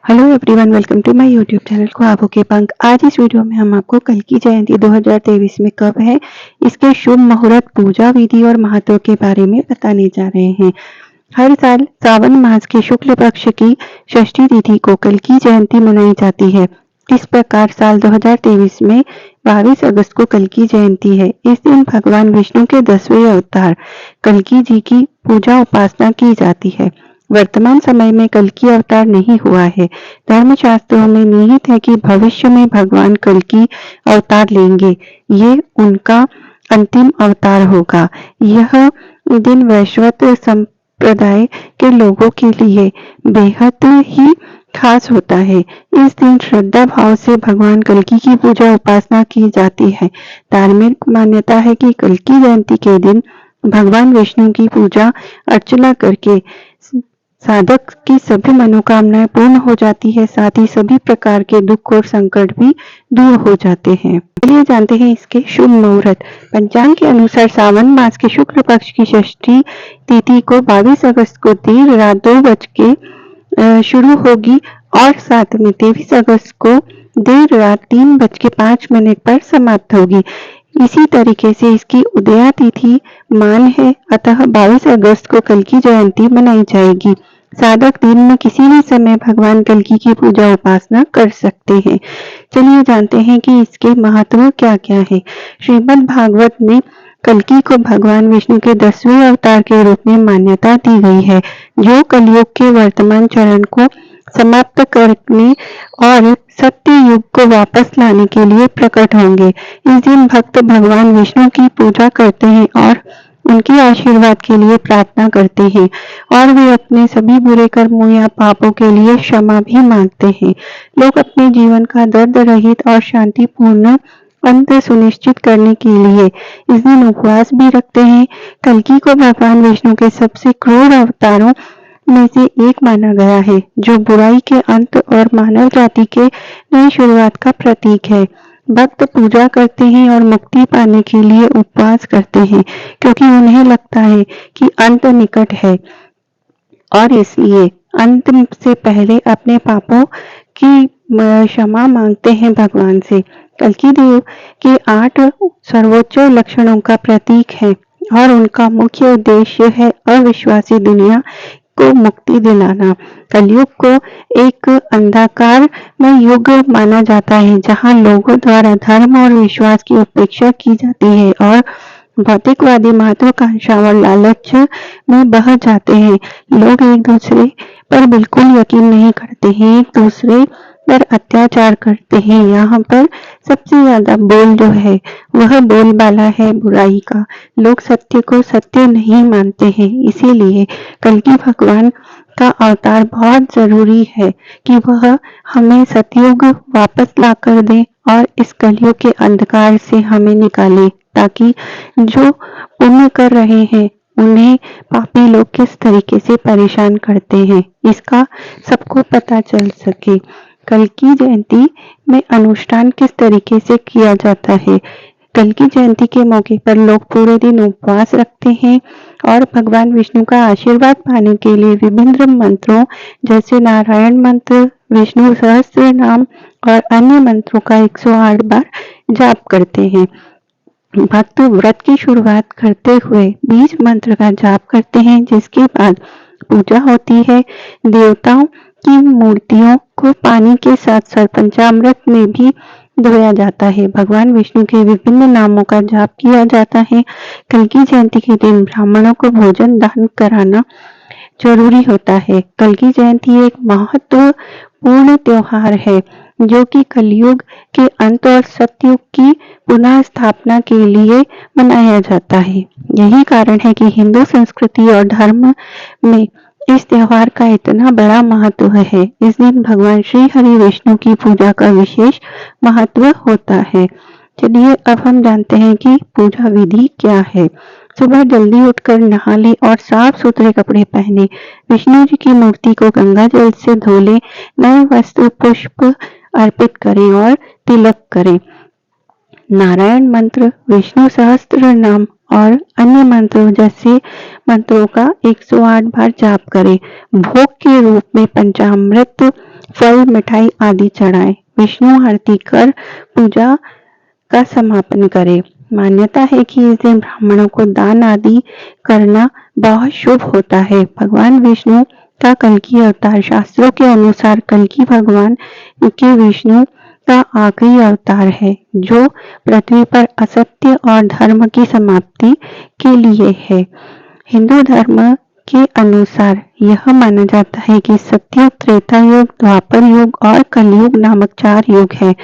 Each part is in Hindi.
Hello everyone, welcome to my YouTube channel ख्वाबों के पंख। आज इस वीडियो में हम आपको कल्कि जयंती 2023 में कब है, इसके शुभ मुहूर्त, पूजा विधि और महत्व के बारे में बताने जा रहे हैं। हर साल सावन मास के शुक्ल पक्ष की षष्ठी तिथि को कल्कि जयंती मनाई जाती है। इस प्रकार साल 2023 में 22 अगस्त को कल्कि जयंती है। इस दिन भगवान विष्णु के 10वें अवतार कल्कि जी की पूजा उपासना की जाती है। वर्तमान समय में कल्कि अवतार नहीं हुआ है। धर्मशास्त्रों में निहित है कि भविष्य में भगवान कल्कि अवतार लेंगे। ये उनका अंतिम अवतार होगा। यह दिन वैष्णव संप्रदाय के लोगों के लिए बेहद ही खास होता है। इस दिन श्रद्धा भाव से भगवान कल्कि की पूजा उपासना की जाती है। धार्मिक मान्यता है कि कल्कि जयंती के दिन भगवान विष्णु की पूजा अर्चना करके साधक की सभी मनोकामनाएं पूर्ण हो जाती है। साथ ही सभी प्रकार के दुख और संकट भी दूर हो जाते हैं। चलिए जानते हैं इसके शुभ मुहूर्त। पंचांग के अनुसार सावन मास के शुक्ल पक्ष की षष्ठी तिथि को 22 अगस्त को देर रात 2 बज के शुरू होगी और साथ में 23 अगस्त को देर रात 3:05 पर समाप्त होगी। इसी तरीके से इसकी उदया तिथि मान है, अतः 22 अगस्त को कल्कि जयंती मनाई जाएगी। साधक दिन में किसी भी समय भगवान कल्कि की पूजा उपासना कर सकते हैं। चलिए जानते हैं कि इसके महत्व क्या क्या है। श्रीमद् भागवत में कल्कि को भगवान विष्णु के 10वें अवतार के रूप में मान्यता दी गई है, जो कलयुग के वर्तमान चरण को समाप्त करने और सत्य युग को वापस लाने के लिए प्रकट होंगे। इस दिन भक्त भगवान विष्णु की पूजा करते हैं और उनके आशीर्वाद के लिए प्रार्थना करते हैं और वे अपने सभी बुरे कर्मों या पापों के लिए क्षमा भी मांगते हैं। लोग अपने जीवन का दर्द रहित और शांतिपूर्ण अंत सुनिश्चित करने के लिए इस दिन उपवास भी रखते हैं। कल्कि को भगवान विष्णु के सबसे क्रूर अवतारों में से एक माना गया है, जो बुराई के अंत और मानव जाति के नई शुरुआत का प्रतीक है। भक्त पूजा करते हैं और मुक्ति पाने के लिए उपवास करते हैं, क्योंकि उन्हें लगता है कि अंत निकट है और इसलिए अंत से पहले अपने पापों की क्षमा मांगते हैं भगवान से। कल्कि देव के 8 सर्वोच्च लक्षणों का प्रतीक है और उनका मुख्य उद्देश्य है अविश्वासी दुनिया को मुक्ति दिलाना। कलयुग को एक अंधकार में युग माना जाता है, जहां लोगों द्वारा धर्म और विश्वास की उपेक्षा की जाती है और भौतिकवादी महत्वाकांक्षा और लालच में बह जाते हैं। लोग एक दूसरे पर बिल्कुल यकीन नहीं करते हैं, एक दूसरे पर अत्याचार करते हैं। यहाँ पर सबसे ज्यादा बोल जो है वह बोलबाला है बुराई का। लोग सत्य को सत्य नहीं मानते हैं, इसीलिए कल्कि भगवान का अवतार बहुत जरूरी है कि वह हमें सतयुग वापस ला कर दे और इस कलयुग के अंधकार से हमें निकाले, ताकि जो पुण्य कर रहे हैं उन्हें पापी लोग किस तरीके से परेशान करते हैं, इसका सबको पता चल सके। कल्कि जयंती में अनुष्ठान किस तरीके से किया जाता है। कल्कि जयंती के मौके पर लोग पूरे दिन उपवास रखते हैं और भगवान विष्णु का आशीर्वाद पाने के लिए विभिन्न मंत्रों जैसे नारायण मंत्र, विष्णु सहस्त्र नाम और अन्य मंत्रों का 108 बार जाप करते हैं। भक्त व्रत की शुरुआत करते हुए बीज मंत्र का जाप करते हैं, जिसके बाद पूजा होती है। देवताओं की मूर्तियों को पानी के साथ साथ पंचामृत में भी धोया जाता है। भगवान विष्णु के विभिन्न नामों का जाप किया जाता है। कल्कि जयंती के दिन ब्राह्मणों को भोजन दान कराना जरूरी होता है। कल्कि जयंती एक महत्वपूर्ण त्योहार है, जो कि कलयुग के अंत और सतयुग की पुनः स्थापना के लिए मनाया जाता है। यही कारण है कि हिंदू संस्कृति और धर्म में इस त्योहार का इतना बड़ा महत्व है। इस दिन भगवान श्री हरि विष्णु की पूजा का विशेष महत्व होता है। चलिए अब हम जानते हैं कि पूजा विधि क्या है। सुबह जल्दी उठकर नहा ले और साफ सुथरे कपड़े पहने। विष्णु जी की मूर्ति को गंगा जल से धो ले, नए वस्त्र पुष्प अर्पित करें और तिलक करें। नारायण मंत्र, विष्णु सहस्त्र नाम और अन्य मंत्रों जैसे मंत्रों का 108 बार जाप करें। भोग के रूप में पंचामृत फल मिठाई आदि चढ़ाएं। विष्णु आरती कर पूजा का समापन करें। मान्यता है कि इस दिन ब्राह्मणों को दान आदि करना बहुत शुभ होता है। भगवान विष्णु का कल्कि अवतार, शास्त्रों के अनुसार कल्कि भगवान के विष्णु का आखिरी अवतार है जो पृथ्वी पर असत्य और धर्म की समाप्ति के लिए है। हिंदू धर्म के अनुसार यह माना जाता है कि सत्युग, त्रेता युग, द्वापर युग और कलयुग नामक 4 युग है।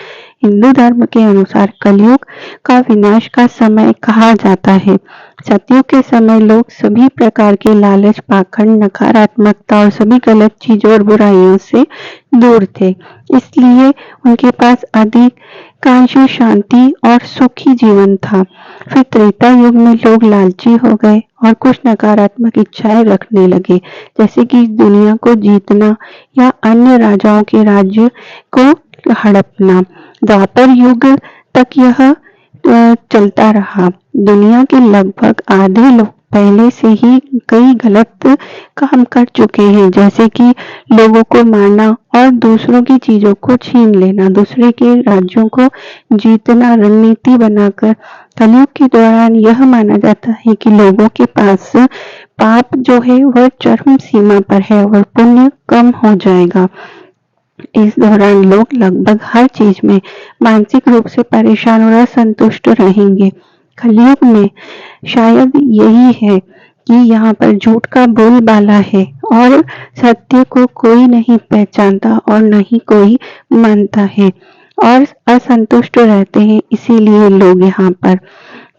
हिंदू धर्म के अनुसार कलयुग का विनाश का समय कहा जाता है। सतयुग के समय लोग सभी प्रकार के लालच, पाखंड, नकारात्मकता और सभी गलत चीजों और बुराइयों से दूर थे, इसलिए उनके पास अधिकांश शांति और सुखी जीवन था। फिर त्रेता युग में लोग लालची हो गए और कुछ नकारात्मक इच्छाएं रखने लगे, जैसे कि दुनिया को जीतना या अन्य राजाओं के राज्य को हड़पना। द्वापर युग तक यह चलता रहा। दुनिया के लगभग आधे लोग पहले से ही कई गलत काम कर चुके हैं, जैसे कि लोगों को मारना और दूसरों की चीजों को छीन लेना, दूसरे के राज्यों को जीतना रणनीति बनाकर। कलयुग के दौरान यह माना जाता है कि लोगों के पास पाप जो है वह चरम सीमा पर है और पुण्य कम हो जाएगा। इस दौरान लोग लगभग हर चीज में मानसिक रूप से परेशान और असंतुष्ट रहेंगे। कलयुग में शायद यही है कि यहाँ पर झूठ का बोलबाला है और सत्य को कोई नहीं पहचानता और न ही कोई मानता है और असंतुष्ट रहते हैं, इसीलिए लोग यहाँ पर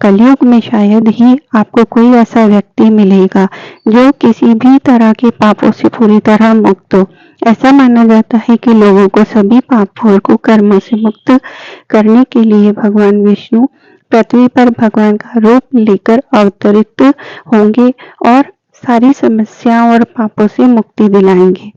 कलयुग में शायद ही आपको कोई ऐसा व्यक्ति मिलेगा जो किसी भी तरह के पापों से पूरी तरह मुक्त हो। ऐसा माना जाता है कि लोगों को सभी पापों को कर्मों से मुक्त करने के लिए भगवान विष्णु पृथ्वी पर भगवान का रूप लेकर अवतरित होंगे और सारी समस्याओं और पापों से मुक्ति दिलाएंगे।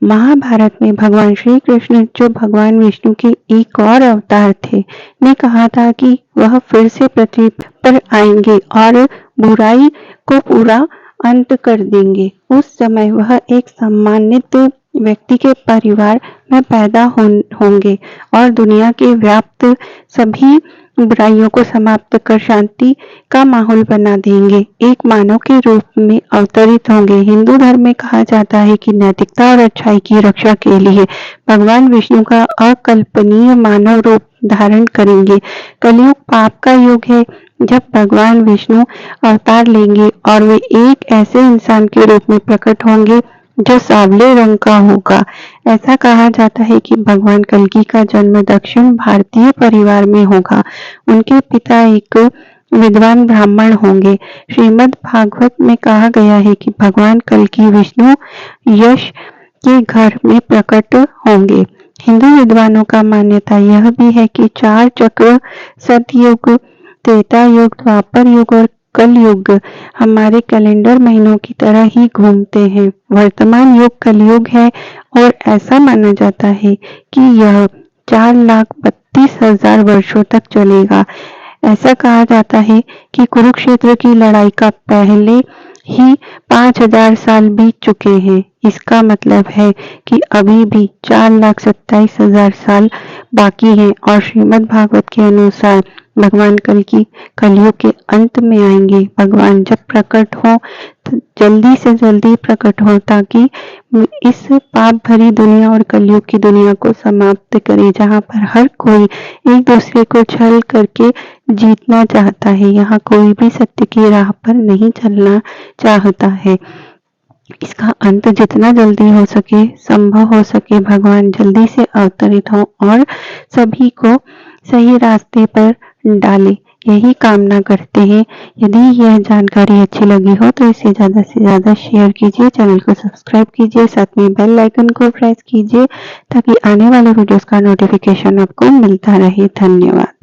महाभारत में भगवान श्री कृष्ण, जो भगवान विष्णु के एक और अवतार थे, ने कहा था कि वह फिर से पृथ्वी पर आएंगे और बुराई को पूरा अंत कर देंगे। उस समय वह एक सम्मानित व्यक्ति के परिवार में पैदा होंगे और दुनिया के व्याप्त सभी बुराइयों को समाप्त कर शांति का माहौल बना देंगे। एक मानव के रूप में अवतरित होंगे। हिंदू धर्म में कहा जाता है कि नैतिकता और अच्छाई की रक्षा के लिए भगवान विष्णु का अकल्पनीय मानव रूप धारण करेंगे। कलयुग पाप का युग है, जब भगवान विष्णु अवतार लेंगे और वे एक ऐसे इंसान के रूप में प्रकट होंगे जो सांवले रंग का होगा। ऐसा कहा जाता है कि भगवान कल्कि का जन्म दक्षिण भारतीय परिवार में होगा। उनके पिता एक विद्वान ब्राह्मण होंगे। श्रीमद् भागवत में कहा गया है कि भगवान कल्कि विष्णु यश के घर में प्रकट होंगे। हिंदू विद्वानों का मान्यता यह भी है कि 4 चक्र सतयुग, त्रेता युग, द्वापर युग और कल युग हमारे कैलेंडर महीनों की तरह ही घूमते हैं। वर्तमान युग कलयुग है और ऐसा माना जाता है कि यह 4,32,000 वर्षों तक चलेगा। ऐसा कहा जाता है कि कुरुक्षेत्र की लड़ाई का पहले ही 5,000 साल बीत चुके हैं। इसका मतलब है कि अभी भी 4,27,000 साल बाकी हैं और श्रीमद् भागवत के अनुसार भगवान कल्कि कलयुग के अंत में आएंगे। भगवान जब प्रकट हो तो जल्दी से जल्दी प्रकट हो, ताकि इस पाप भरी दुनिया और कलयुग की दुनिया को समाप्त करे, जहाँ पर हर कोई एक दूसरे को छल करके जीतना चाहता है। यहाँ कोई भी सत्य की राह पर नहीं चलना चाहता है। इसका अंत जितना जल्दी हो सके, संभव हो सके, भगवान जल्दी से अवतरित हो और सभी को सही रास्ते पर डाले, यही कामना करते हैं। यदि यह जानकारी अच्छी लगी हो तो इसे ज़्यादा से ज़्यादा शेयर कीजिए, चैनल को सब्सक्राइब कीजिए, साथ में बेल आइकन को प्रेस कीजिए ताकि आने वाले वीडियोस का नोटिफिकेशन आपको मिलता रहे। धन्यवाद।